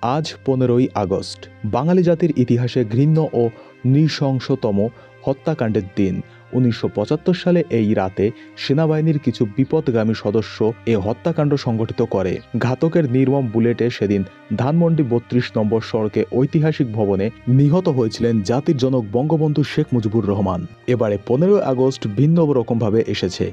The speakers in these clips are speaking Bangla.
আজ 15ই আগস্ট, বাঙালি জাতির ইতিহাসে ঘৃণ্য ও নৃশংসতম হত্যাকাণ্ডের দিন। 1975 সালে এই রাতে সেনাবাহিনীর কিছু বিপথগামী সদস্য এ হত্যাকাণ্ড সংঘটিত করে। ঘাতকের নির্মম বুলেটে সেদিন ধানমন্ডি 32 নম্বর সড়কে ঐতিহাসিক ভবনে নিহত হয়েছিলেন জাতির জনক বঙ্গবন্ধু শেখ মুজিবুর রহমান। এবারে 15ই আগস্ট ভিন্ন রকমভাবে এসেছে।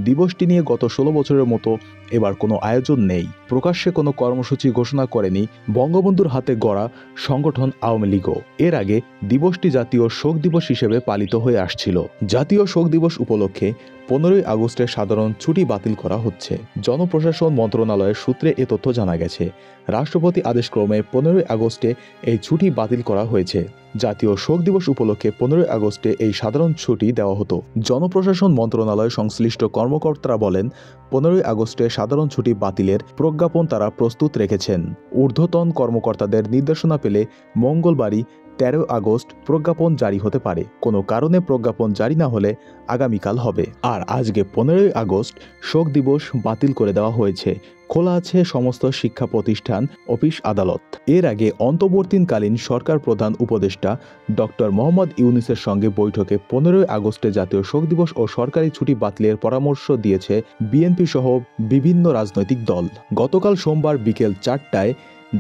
দিবসটি নিয়ে গত 16 বছরের মতো এবার কোনো আয়োজন নেই। প্রকাশ্যে কোনো কর্মসূচি ঘোষণা করেনি বঙ্গবন্ধুর হাতে গড়া সংগঠন আওয়ামী লীগও। এর আগে দিবসটি জাতীয় শোক দিবস হিসেবে পালিত হয়ে আসছিল। জাতীয় শোক দিবস উপলক্ষে 15ই আগস্টের সাধারণ ছুটি বাতিল করা হচ্ছে। জনপ্রশাসন মন্ত্রণালয়ের সূত্রে এ তথ্য জানা গেছে। রাষ্ট্রপতি আদেশক্রমে 15ই আগস্টে এই ছুটি বাতিল করা হয়েছে। জাতীয় শোক দিবস উপলক্ষে 15ই আগস্টে এই সাধারণ ছুটি দেওয়া হতো। জনপ্রশাসন মন্ত্রণালয় সংশ্লিষ্ট কর্মকর্তারা বলেন, 15ই আগস্টে সাধারণ ছুটি বাতিলের প্রজ্ঞাপন তারা প্রস্তুত রেখেছেন। ঊর্ধ্বতন কর্মকর্তাদের নির্দেশনা পেলে মঙ্গলবারই 13 আগস্ট প্রজ্ঞাপন জারি হতে পারে। কোনো কারণে প্রজ্ঞাপন জারি না হলে আগামীকাল হবে। আর আজকে 15ই আগস্ট শোক দিবস বাতিল করে দেওয়া হয়েছে। খোলা আছে সমস্ত শিক্ষা প্রতিষ্ঠান, অফিস, আদালত। এর আগে অন্তর্বর্তীকালীন সরকার প্রধান উপদেষ্টা ডক্টর মোহাম্মদ ইউনূসের সঙ্গে বৈঠকে 15ই আগস্টে জাতীয় শোক দিবস ও সরকারি ছুটি বাতিলের পরামর্শ দিয়েছে বিএনপি সহ বিভিন্ন রাজনৈতিক দল। গতকাল সোমবার বিকেল 4টায়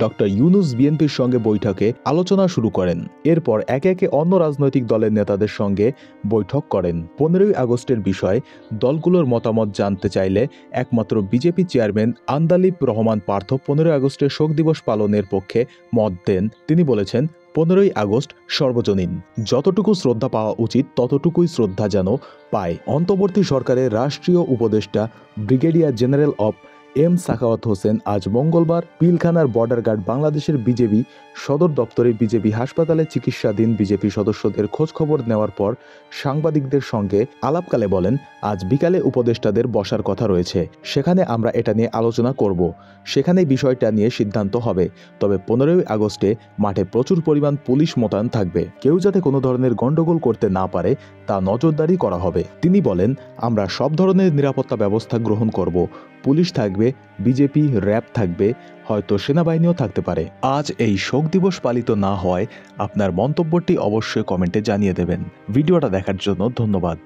ডক্টর ইউনূস বিএনপির সঙ্গে বৈঠকে আলোচনা শুরু করেন। এরপর একে একে অন্য রাজনৈতিক দলের নেতাদের সঙ্গে বৈঠক করেন। 15ই আগস্টের বিষয়ে দলগুলোর মতামত জানতে চাইলে একমাত্র বিজেপি চেয়ারম্যান আন্দালিব রহমান পার্থ 15ই আগস্টের শোক দিবস পালনের পক্ষে মত দেন। তিনি বলেছেন, 15ই আগস্ট সর্বজনীন। যতটুকু শ্রদ্ধা পাওয়া উচিত ততটুকুই শ্রদ্ধা যেন পায়। অন্তর্বর্তী সরকারের রাষ্ট্রীয় উপদেষ্টা ব্রিগেডিয়ার জেনারেল অব এম সাখাওয়াত হোসেন আজ মঙ্গলবার পিলখানার বর্ডার গার্ড বাংলাদেশের বিজেপি সদর দপ্তরে বিজেপি হাসপাতালে চিকিৎসাধীন বিজেপি সদস্যদের খোঁজখবর নেওয়ার পর সাংবাদিকদের সঙ্গে আলাপকালে বলেন, আজ বিকালে উপদেষ্টাদের বসার কথা রয়েছে। সেখানে আমরা এটা নিয়ে আলোচনা করব। সেখানে বিষয়টা নিয়ে সিদ্ধান্ত হবে। তবে 15ই আগস্টে মাঠে প্রচুর পরিমাণ পুলিশ মোতায়েন থাকবে। কেউ যাতে কোনো ধরনের গন্ডগোল করতে না পারে তা নজরদারি করা হবে। তিনি বলেন, আমরা সব ধরনের নিরাপত্তা ব্যবস্থা গ্রহণ করব। পুলিশ থাকবে, বিজেপি, র্যাব থাকবে, হয়তো সেনাবাহিনীও থাকতে পারে। আজ এই শোক দিবস পালিত না হওয়ায় আপনার মন্তব্যটি অবশ্যই কমেন্টে জানিয়ে দেবেন। ভিডিওটা দেখার জন্য ধন্যবাদ।